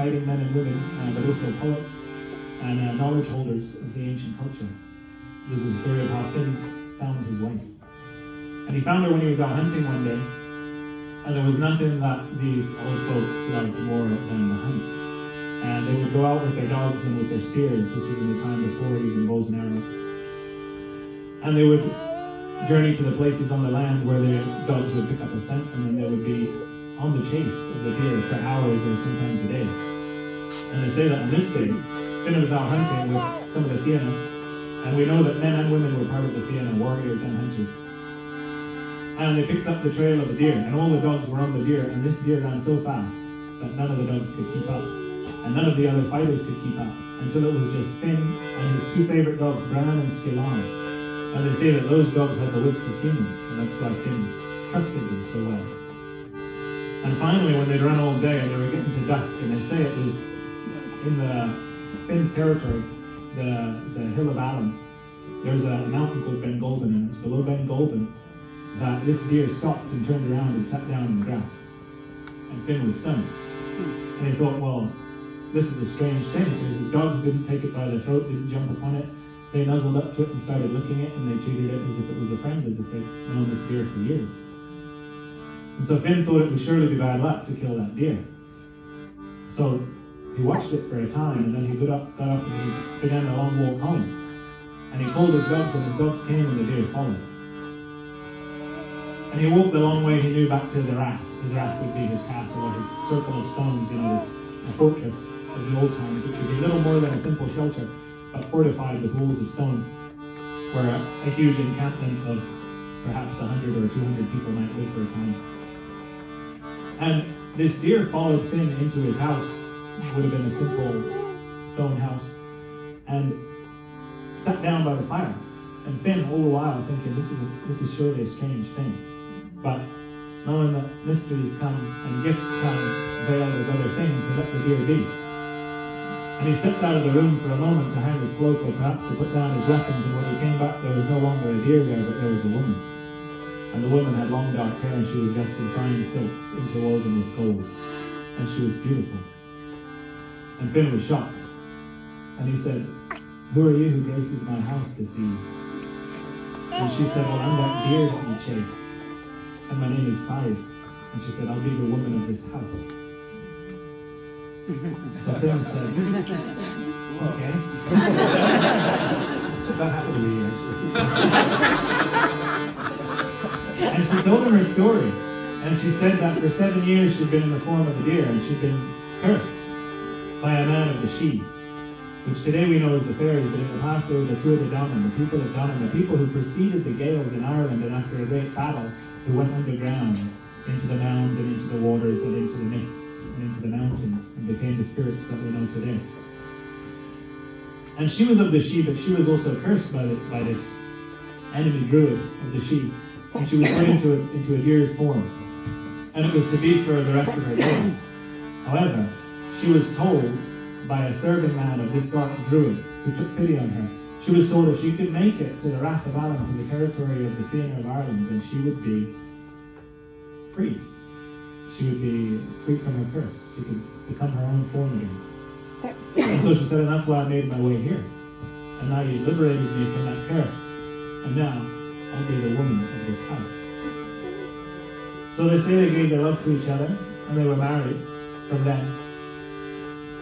fighting men and women, but also poets and knowledge holders of the ancient culture. This is the story of how Fionn found his wife. And he found her when he was out hunting one day, and there was nothing that these old folks loved more than the hunt. And they would go out with their dogs and with their spears. This was in the time before even bows and arrows. And they would journey to the places on the land where the dogs would pick up a scent, and then they would be on the chase of the deer for hours or sometimes a day. And they say that on this day, Fionn was out hunting with some of the Fianna, and we know that men and women were part of the Fianna, warriors and hunters. And they picked up the trail of the deer, and all the dogs were on the deer, and this deer ran so fast that none of the dogs could keep up, and none of the other fighters could keep up, until it was just Fionn and his two favorite dogs, Bran and Skillan. And they say that those dogs had the wits of humans, and that's why Fionn trusted them so well. And finally, when they'd run all day and they were getting to dusk, and they say it was in Finn's territory, the Hill of Allen, there's a mountain called Ben Golban, and it's below Ben Golban that this deer stopped and turned around and sat down in the grass. And Fionn was stunned. And he thought, well, this is a strange thing, because his dogs didn't take it by the throat, didn't jump upon it. They nuzzled up to it and started licking it, and they treated it as if it was a friend, as if they'd known this deer for years. And so Fionn thought it would surely be bad luck to kill that deer. So he watched it for a time, and then he got up and he began a long walk home. And he called his dogs, and his dogs came, and the deer followed. And he walked the long way he knew back to the rath. His rath would be his castle, or his circle of stones, this fortress of the old times, which would be little more than a simple shelter, but fortified with walls of stone, where a huge encampment of perhaps 100 or 200 people might live for a time. And this deer followed Fionn into his house. It would have been a simple stone house, and sat down by the fire. And Fionn, all the while, thinking, this is surely a strange thing. But knowing that mysteries come and gifts come veiled as other things, he let the deer be. And he stepped out of the room for a moment to hang his cloak, or perhaps to put down his weapons, and when he came back, there was no longer a deer there, but there was a woman. And the woman had long dark hair, and she was dressed in fine silks interwoven with gold. And she was beautiful. And Fionn was shocked. And he said, "Who are you who graces my house this eve?" And she said, "Well, I'm that deer that you chased. And my name is Sadbh." And she said, "I'll be the woman of this house." So Fionn said, "Okay." That happened to me, actually. And she told him her story. And she said that for 7 years she'd been in the form of a deer, and she'd been cursed by a man of the Sidhe, which today we know as the fairies, but in the past they were the Tuatha Dé Danann, the people of Danann, the people who preceded the Gaels in Ireland, and after a great battle, who went underground into the mounds and into the waters and into the mists and into the mountains, and became the spirits that we know today. And she was of the Sidhe, but she was also cursed by this enemy druid of the Sidhe, and she was put into a deer's form, and it was to be for the rest of her days. However, she was told by a serving man of this dark druid who took pity on her. She was told if she could make it to the Rath of Allen, to the territory of the Fianna of Ireland, then she would be freed. She would be freed from her curse. She could become her own form again. And so she said, "And that's why I made my way here. And now you liberated me from that curse. And now I'll be the woman of this house." So they say they gave their love to each other, and they were married from then.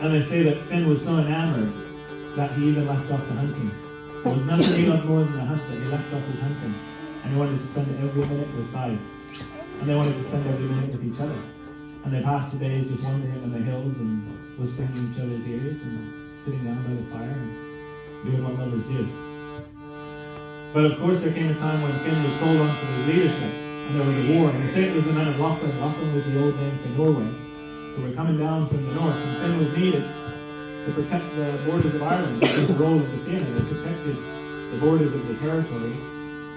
And they say that Fionn was so enamored that he even left off the hunting. There was nothing he loved more than the hunt, that he left off his hunting. And he wanted to spend every minute with Sadbh. And they wanted to spend every minute with each other. And they passed the days just wandering in the hills and whispering in each other's ears and sitting down by the fire and doing what lovers do. But of course there came a time when Fionn was called on for his leadership, and there was a war. And they say it was the men of Lochlan. Lochlan was the old name for Norway, who were coming down from the north, and Fionn was needed to protect the borders of Ireland. This was the role of the Fianna. They protected the borders of the territory,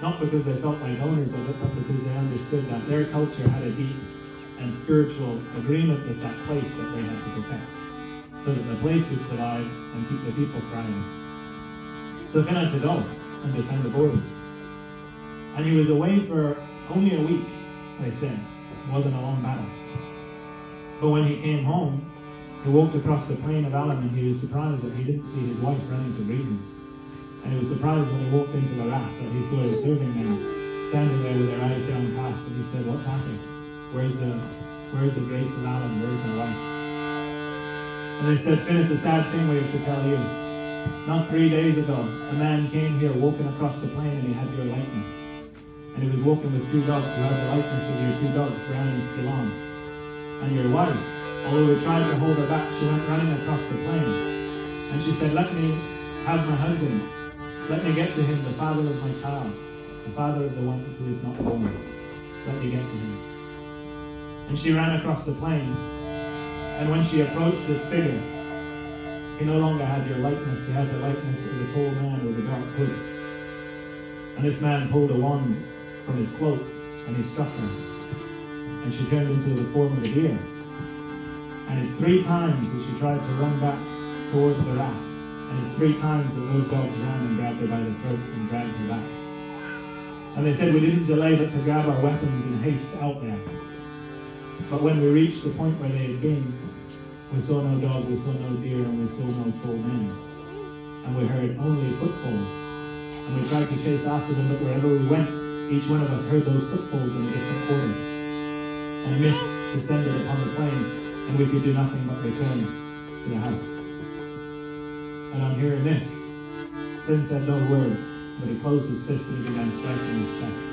not because they felt like owners of it, but because they understood that their culture had a deep and spiritual agreement with that place that they had to protect, so that the place would survive and keep the people thriving. So Fionn had to go and defend the borders. And he was away for only a week, they said. It wasn't a long battle. But when he came home, he walked across the plain of Alan, and he was surprised that he didn't see his wife running to greet him. And he was surprised when he walked into the rath that he saw his serving men standing there with their eyes downcast, and he said, "What's happened? Where's the grace of Alan? Where's my wife?" And they said, "Finn, it's a sad thing we have to tell you. Not 3 days ago, a man came here walking across the plain, and he had your likeness. And he was walking with 2 dogs who had the likeness of your 2 dogs, Bran and Skillan. And your wife, although we tried to hold her back, she went running across the plain. And she said, 'Let me have my husband. Let me get to him, the father of my child, the father of the one who is not born. Let me get to him.' And she ran across the plain. And when she approached this figure, he no longer had your likeness. He had the likeness of a tall man with a dark hood. And this man pulled a wand from his cloak, and he struck her. And she turned into the form of a deer. And it's 3 times that she tried to run back towards the raft. And it's 3 times that those dogs ran and grabbed her by the throat and dragged her back. And they said, we didn't delay but to grab our weapons in haste out there. But when we reached the point where they had been, we saw no dog, we saw no deer, and we saw no tall men. And we heard only footfalls. And we tried to chase after them, but wherever we went, each one of us heard those footfalls in a different quarter. And mist descended upon the plain, and we could do nothing but return to the house. And on hearing this, Finn said no words, but he closed his fist and he began striking his chest.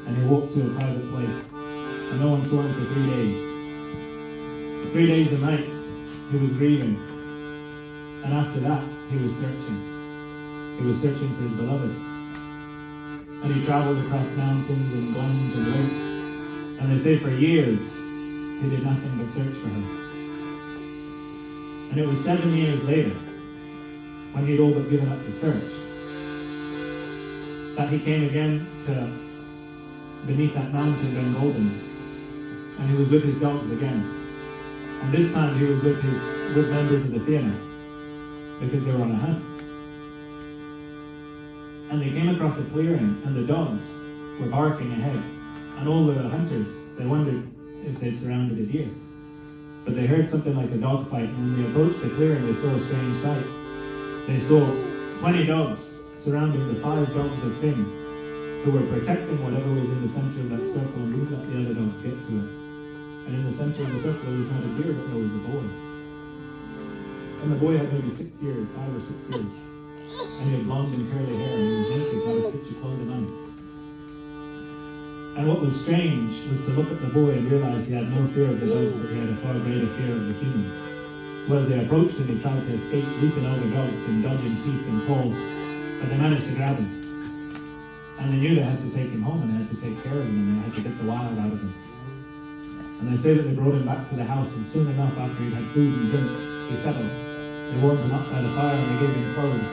And he walked to a private place, and no one saw him for 3 days. For 3 days and nights, he was grieving. And after that, he was searching. He was searching for his beloved. And he traveled across mountains and glens and lakes. And they say for years, he did nothing but search for her. And it was 7 years later, when he'd all but given up the search, that he came again to beneath that mountain Ben Golden. And he was with his dogs again. And this time he was with members of the Fionn, because they were on a hunt. And they came across a clearing, and the dogs were barking ahead. And all the hunters, they wondered if they'd surrounded a deer. But they heard something like a dog fight, and when they approached the clearing, they saw a strange sight. They saw 20 dogs surrounding the 5 dogs of Finn, who were protecting whatever was in the center of that circle and wouldn't let the other dogs get to it. And in the center of the circle, there was not a deer, but there was a boy. And the boy had maybe 6 years, 5 or 6 years. And he had blonde and curly hair, and he was naked, had a stitch of clothing on. And what was strange was to look at the boy and realize he had no fear of the dogs, but he had a far greater fear of the humans. So as they approached him, he tried to escape, leaping over dogs and dodging teeth and claws, but they managed to grab him. And they knew they had to take him home, and they had to take care of him, and they had to get the wild out of him. And they say that they brought him back to the house, and soon enough, after he'd had food and drink, he settled. They warmed him up by the fire, and they gave him clothes,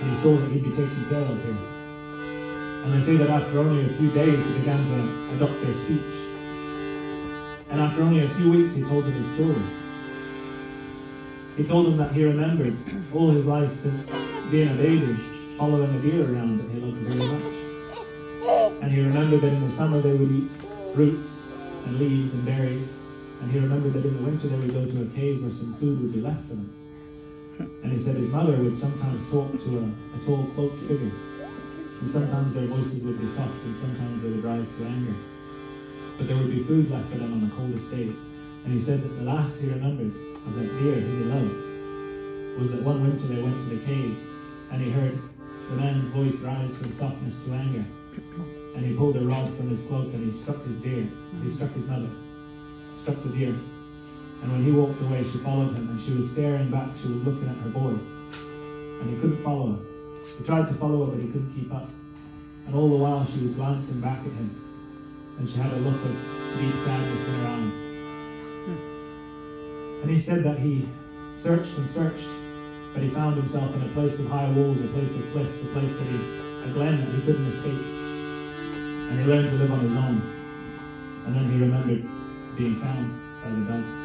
and he saw that he'd be taken care of here. And they say that after only a few days, he began to adopt their speech. And after only a few weeks, he told them his story. He told them that he remembered all his life since being a baby, following a deer around that he loved very much. And he remembered that in the summer they would eat roots and leaves and berries. And he remembered that in the winter they would go to a cave where some food would be left for them. And he said his mother would sometimes talk to a tall cloaked figure. And sometimes their voices would be soft, and sometimes they would rise to anger. But there would be food left for them on the coldest days. And he said that the last he remembered of that deer who he loved was that one winter they went to the cave, and he heard the man's voice rise from softness to anger. And he pulled a rod from his cloak, and he struck his deer. He struck his mother, struck the deer. And when he walked away, she followed him, and she was staring back. She was looking at her boy, and he couldn't follow her. He tried to follow her, but he couldn't keep up. And all the while, she was glancing back at him, and she had a look of deep sadness in her eyes. And he said that he searched and searched, but he found himself in a place of high walls, a place of cliffs, a place a glen that he couldn't escape. And he learned to live on his own. And then he remembered being found by the dogs.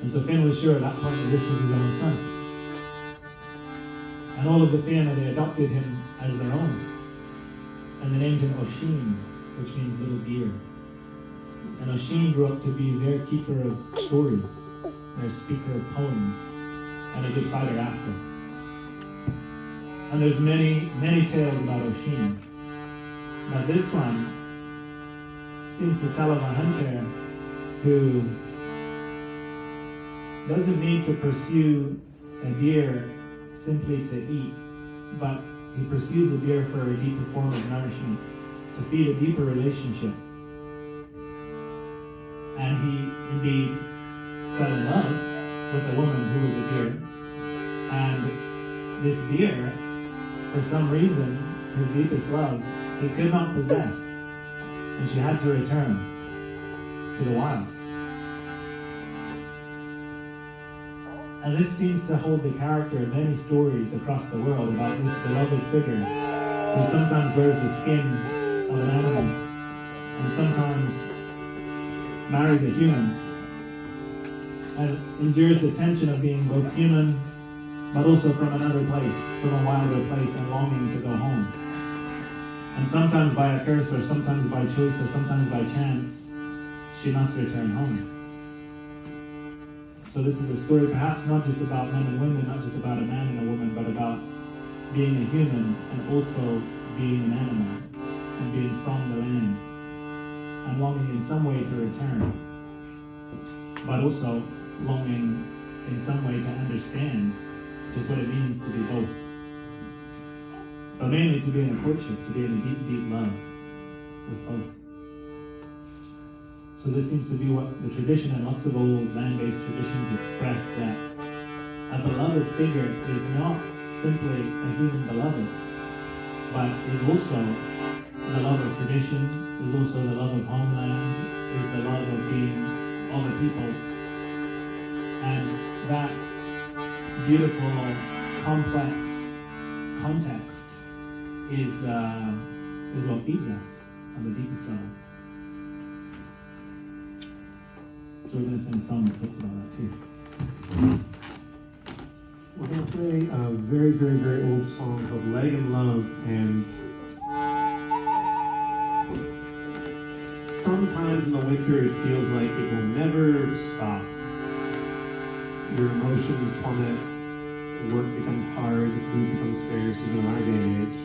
And so Finn was sure at that point that this was his own son. And all of the Fionn, they adopted him as their own. And they named him Oisín, which means little deer. And Oisín grew up to be their keeper of stories, their speaker of poems, and a good fighter after. And there's many, many tales about Oisín. But this one seems to tell of a hunter who doesn't need to pursue a deer simply to eat, but he pursues a deer for a deeper form of nourishment, to feed a deeper relationship. And he indeed fell in love with a woman who was a deer. And this deer, for some reason, his deepest love, he could not possess. And she had to return to the wild. And this seems to hold the character of many stories across the world about this beloved figure who sometimes wears the skin of an animal and sometimes marries a human and endures the tension of being both human but also from another place, from a wilder place, and longing to go home. And sometimes by a curse, or sometimes by choice, or sometimes by chance, she must return home. So this is a story perhaps not just about men and women, not just about a man and a woman, but about being a human and also being an animal and being from the land and longing in some way to return, but also longing in some way to understand just what it means to be both. But mainly to be in a courtship, to be in a deep, deep love with both. So this seems to be what the tradition and lots of old land-based traditions express, that a beloved figure is not simply a human beloved, but is also the love of tradition, is also the love of homeland, is the love of being of a people. And that beautiful, complex context is what feeds us on the deepest level. So we're going to sing a song that talks about that too. We're going to play a very, very, very old song called Leg and Love, and sometimes in the winter it feels like it will never stop. Your emotions plummet, work becomes hard, food becomes scarce, even in our day and age.